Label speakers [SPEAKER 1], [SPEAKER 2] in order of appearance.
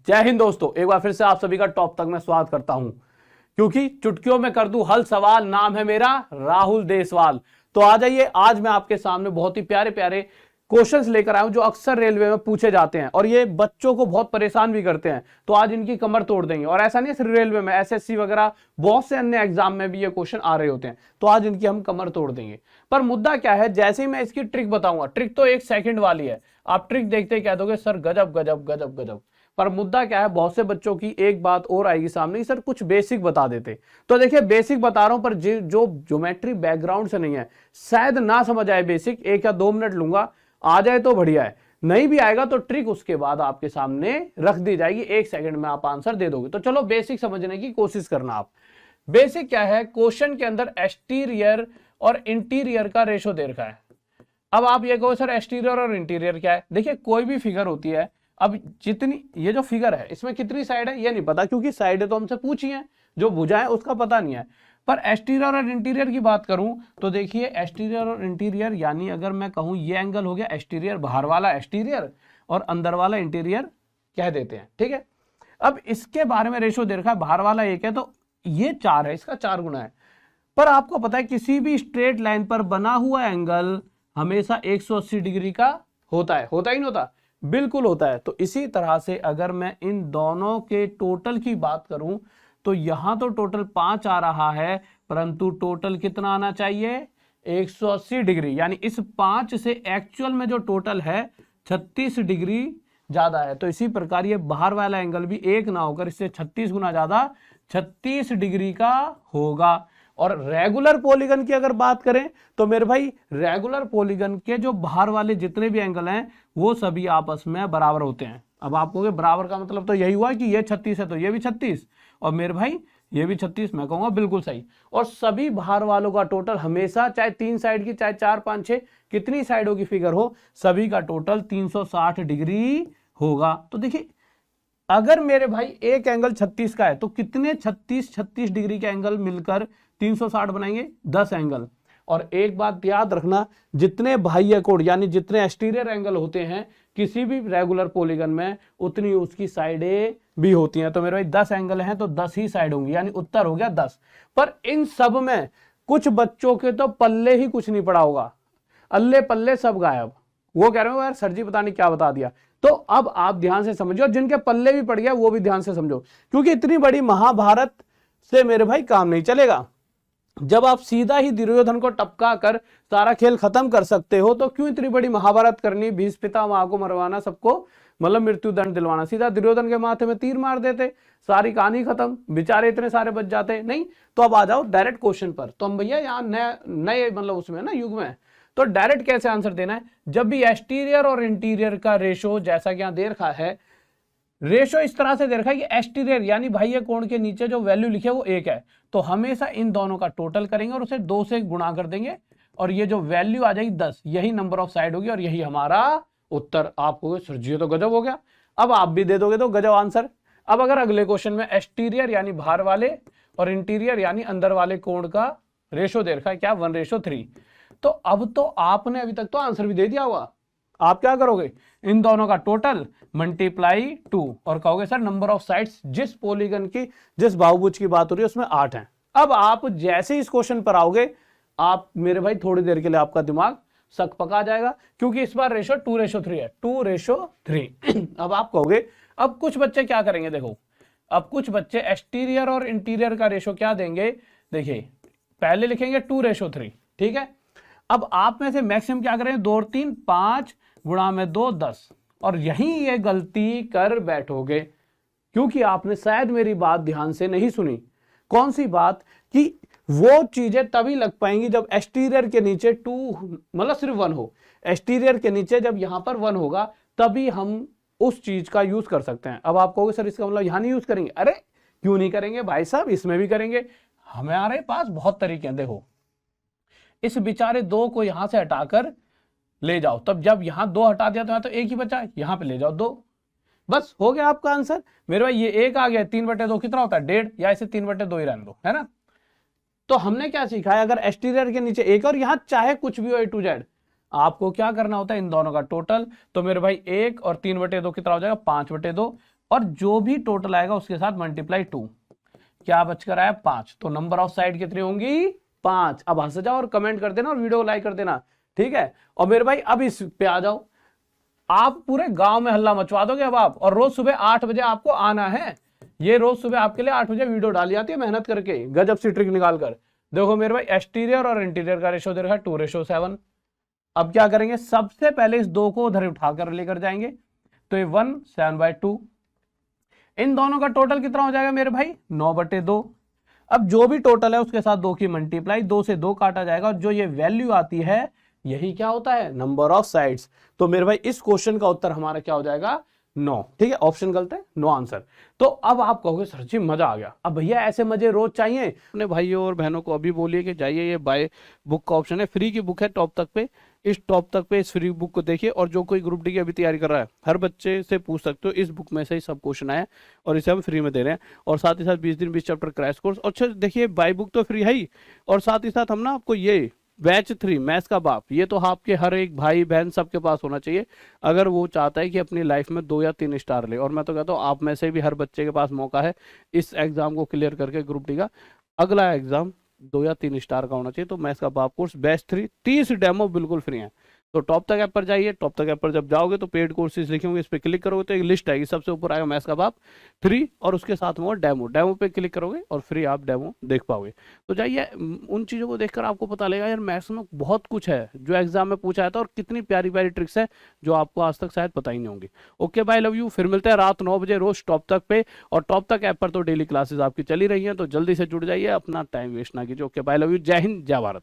[SPEAKER 1] जय हिंद दोस्तों, एक बार फिर से आप सभी का टॉप तक मैं स्वागत करता हूं। क्योंकि चुटकियों में कर दूं हल सवाल, नाम है मेरा राहुल देसवाल। तो आ जाइए, आज मैं आपके सामने बहुत ही प्यारे प्यारे क्वेश्चंस लेकर आया हूं जो अक्सर रेलवे में पूछे जाते हैं और ये बच्चों को बहुत परेशान भी करते हैं। तो आज इनकी कमर तोड़ देंगे। और ऐसा नहीं है सिर्फ रेलवे में, एसएससी वगैरह बहुत से अन्य एग्जाम में भी ये क्वेश्चन आ रहे होते हैं। तो आज इनकी हम कमर तोड़ देंगे। पर मुद्दा क्या है, जैसे ही मैं इसकी ट्रिक बताऊंगा, ट्रिक तो 1 सेकंड वाली है, आप ट्रिक देखते ही कह दोगे सर गजब गजब गजब गजब। पर मुद्दा क्या है, बहुत से बच्चों की एक बात और आएगी सामने, सर कुछ बेसिक बता देते। तो देखिए बेसिक बता रहा हूं, पर जो ज्योमेट्री बैकग्राउंड से नहीं है, शायद ना समझ आए बेसिक, 1 या 2 मिनट लूंगा, आ जाए तो बढ़िया है, नहीं भी आएगा तो ट्रिक उसके बाद आपके सामने रख दी जाएगी, 1 सेकंड में आप आंसर दे दोगे। तो चलो बेसिक समझने की कोशिश करना। आप बेसिक क्या है, क्वेश्चन के अंदर एक्सटीरियर और इंटीरियर का रेशो दे रखा है। अब आप ये कहो सर एक्सटीरियर और इंटीरियर क्या है। देखिए कोई भी फिगर होती है, अब जितनी ये जो फिगर है इसमें कितनी साइड है ये नहीं पता, क्योंकि साइडें तो हमसे पूछी हैं, जो भुजा है उसका पता नहीं है। पर एक्सटीरियर और इंटीरियर की बात करूं तो देखिए एक्सटीरियर और इंटीरियर, यानी अगर मैं कहूं ये एंगल हो गया एक्सटीरियर, बाहर वाला एक्सटीरियर और अंदर वाला इंटीरियर कह देते हैं, ठीक है। अब इसके बारे में रेशो दे रखा है, बाहर वाला 1 है तो ये 4 है, इसका 4 गुना है। पर आपको पता है किसी भी स्ट्रेट लाइन पर बना हुआ एंगल हमेशा 180 डिग्री का होता है, होता ही नहीं होता, बिल्कुल होता है। तो इसी तरह से अगर मैं इन दोनों के टोटल की बात करूं तो यहां तो टोटल 5 आ रहा है, परंतु टोटल कितना आना चाहिए, 180 डिग्री। यानी इस 5 से एक्चुअल में जो टोटल है 36 डिग्री ज्यादा है। तो इसी प्रकार ये बाहर वाला एंगल भी 1 ना होकर इससे 36 गुना ज्यादा 36 डिग्री का होगा। और रेगुलर पॉलीगन की अगर बात करें तो मेरे भाई रेगुलर पॉलीगन के जो बाहर वाले जितने भी एंगल हैं वो सभी आपस में बराबर होते हैं। अब आप कहोगे बराबर का मतलब तो यही हुआ कि ये 36 है तो ये भी 36 और मेरे भाई ये भी 36, मैं कहूंगा बिल्कुल सही। और सभी बाहर वालों का टोटल हमेशा, चाहे 3 साइड की, चाहे 4, 5, 6 कितनी साइडों की फिगर हो, सभी का टोटल 360 डिग्री होगा। तो देखिए अगर मेरे भाई एक एंगल 36 का है तो कितने 36 डिग्री के एंगल मिलकर 360 बनाएंगे, 10 एंगल। और एक बात याद रखना, जितने बाह्य कोण यानी जितने एक्सटीरियर एंगल होते हैं किसी भी रेगुलर पॉलीगन में, उतनी उसकी साइडें भी होती हैं। तो मेरे भाई 10 एंगल हैं तो 10 ही साइड होंगी, यानी उत्तर हो गया 10। पर इन सब में कुछ बच्चों के तो पल्ले ही कुछ नहीं पड़ा होगा, अल्ले पल्ले सब गायब। वो कह रहे हो यार सर जी पता नहीं क्या बता दिया। तो अब आप ध्यान से समझो, और जिनके पल्ले भी पड़ गया वो भी ध्यान से समझो, क्योंकि इतनी बड़ी महाभारत से मेरे भाई काम नहीं चलेगा। जब आप सीधा ही दुर्योधन को टपका कर सारा खेल खत्म कर सकते हो तो क्यों इतनी बड़ी महाभारत करनी, भीष्म पितामह को मरवाना, सबको मतलब मृत्यु दंड दिलवाना, सीधा दुर्योधन के माथे में तीर मार देते, सारी कहानी खत्म, बेचारे इतने सारे बच जाते। नहीं, तो अब आ जाओ डायरेक्ट क्वेश्चन पर। तो हम भैया यहाँ नए मतलब उसमें ना युग में, तो डायरेक्ट कैसे आंसर देना है। जब भी एक्सटीरियर और इंटीरियर का रेशो, जैसा कि यहां दे रखा है, रेशो इस तरह से दे रखा है कि एक्सटीरियर यानी बाह्य कोण के नीचे जो वैल्यू लिखी है वो 1 है, तो हमेशा इन दोनों का टोटल करेंगे और उसे 2 से गुणा कर देंगे और ये जो वैल्यू आ जाएगी 10, यही नंबर ऑफ साइड होगी और यही हमारा उत्तर। आपको सर जी तो गजब हो गया, अब आप भी दे दोगे तो गजब आंसर। अब अगर अगले क्वेश्चन में एक्सटीरियर यानी बाहर वाले और इंटीरियर यानी अंदर वाले कोण का रेशो दे रखा है, क्या 1:3, तो अब तो आपने अभी तक तो आंसर भी दे दिया होगा। आप क्या करोगे, इन दोनों का टोटल मल्टीप्लाई 2 और कहोगे सर नंबर ऑफ साइड्स जिस पॉलीगन की, जिस बहुभुज की बात हो रही है उसमें 8 हैं। अब आप जैसे इस क्वेश्चन पर आओगे, आप मेरे भाई थोड़ी देर के लिए आपका दिमाग सक पका जाएगा, क्योंकि इस बार रेशो 2:3 है, 2:3। अब आप कहोगे, अब कुछ बच्चे क्या करेंगे, देखो अब कुछ बच्चे एक्सटीरियर और इंटीरियर का रेशो क्या देंगे, देखिए पहले लिखेंगे 2:3, ठीक है। अब आप में से मैक्सिमम क्या करें, 2 और 3 5 गुणा में 2 10, और यहीं ये गलती कर बैठोगे क्योंकि आपने शायद मेरी बात ध्यान से नहीं सुनी। कौन सी बात, कि वो चीजें तभी लग पाएंगी जब एक्सटीरियर के नीचे 2 मतलब सिर्फ 1 हो, एक्सटीरियर के नीचे जब यहां पर 1 होगा तभी हम उस चीज का यूज कर सकते हैं। अब आप कहोगे सर इसका मतलब यहां नहीं यूज करेंगे, अरे क्यों नहीं करेंगे भाई साहब, इसमें भी करेंगे, हमारे पास बहुत तरीके हैं। देखो इस बेचारे 2 को यहां से हटाकर ले जाओ, तब जब यहां 2 हटा दिया तो यहां तो 1 ही बचा, यहां पे ले जाओ 2, बस हो गया आपका आंसर। मेरे भाई ये 1 आ गया, 3/2 कितना होता है, 1.5, या इसे 3/2 ही रहने दो, है ना। तो हमने क्या सीखा है, अगर एक्सटीरियर के नीचे 1 और यहां चाहे कुछ भी हो A to Z, आपको क्या करना होता है, इन दोनों का टोटल। तो मेरे भाई 1 और 3/2 कितना हो जाएगा, 5/2, और जो भी टोटल आएगा उसके साथ मल्टीप्लाई 2, क्या बचकर आया 5। तो नंबर ऑफ साइड कितनी होंगी, 5। अब हंस जाओ और कमेंट कर देना और वीडियो को लाइक कर देना, ठीक है। और मेरे भाई अब इस पे आ जाओ, आप पूरे गांव में हल्ला मचवा दोगे अब आप, और रोज सुबह 8 बजे आपको आना है। ये रोज सुबह आपके लिए 8 बजे वीडियो डाली जाती है मेहनत करके, गजब सी ट्रिक निकाल कर। देखो मेरे भाई एक्सटीरियर और इंटीरियर का रेशो दे रखा है 2:7। अब क्या करेंगे, सबसे पहले इस 2 को उधर उठाकर लेकर जाएंगे, तो ये 1 7/2। इन दोनों का टोटल कितना हो जाएगा मेरे भाई, 9/2। अब जो भी टोटल है उसके साथ 2 की मल्टीप्लाई, 2 से 2 काटा जाएगा, और जो ये वैल्यू आती है यही क्या होता है, नंबर ऑफ साइड्स। तो मेरे भाई इस क्वेश्चन का उत्तर हमारा क्या हो जाएगा, 9। ठीक है, ऑप्शन गलत है, नो आंसर। तो अब आप कहोगे सर जी मजा आ गया। अब भैया ऐसे मजे रोज चाहिए, अपने भाइयों और बहनों को अभी बोलिए कि जाइए, ये बाय बुक का ऑप्शन है, फ्री की बुक है टॉप तक पे, इस टॉप तक पे इस फ्री बुक को देखिए। और जो कोई ग्रुप डी की अभी तैयारी कर रहा है, हर बच्चे से पूछ सकते हो, इस बुक में से ही सब क्वेश्चन आए और इसे हम फ्री में दे रहे हैं। और साथ ही साथ 20 दिन 20 चैप्टर क्रैश कोर्स। और अच्छा देखिए, बाय बुक तो फ्री है ही, और साथ ही साथ हम ना आपको ये बैच 3 मैथ्स का बाप, ये तो आपके हर एक भाई बहन सबके पास होना चाहिए, अगर वो चाहता है कि अपनी लाइफ में 2 या 3 स्टार ले। और मैं तो कहता हूँ आप में से भी हर बच्चे के पास मौका है इस एग्जाम को क्लियर करके ग्रुप डी का अगला एग्जाम 2 या 3 स्टार का होना चाहिए। तो मैथ्स का बाप कोर्स बैच 3 30 डेमो बिल्कुल फ्री है। तो टॉप तक ऐप पर जाइए, टॉप तक ऐप पर जब जाओगे तो पेड कोर्सेज लिखे होंगे, इस पर क्लिक करोगे तो एक लिस्ट आएगी, सबसे ऊपर आएगा मैथ्स का बाप 3, और उसके साथ में डेमो, डेमो पे क्लिक करोगे और फ्री आप डेमो देख पाओगे। तो जाइए, उन चीज़ों को देखकर आपको पता लगेगा यार मैथ्स में बहुत कुछ है जो एग्जाम में पूछा जाता है, और कितनी प्यारी प्यारी ट्रिक्स है जो आपको आज तक शायद पता ही नहीं होंगी। Okay bye, love you. फिर मिलते हैं रात 9 बजे रोज टॉप तक पे, और टॉप तक ऐप पर तो डेली क्लासेस आपकी चली रही हैं, तो जल्दी से जुड़ जाइए, अपना टाइम वेस्ट ना कीजिए। Okay bye, love you. जय हिंद, जय भारत।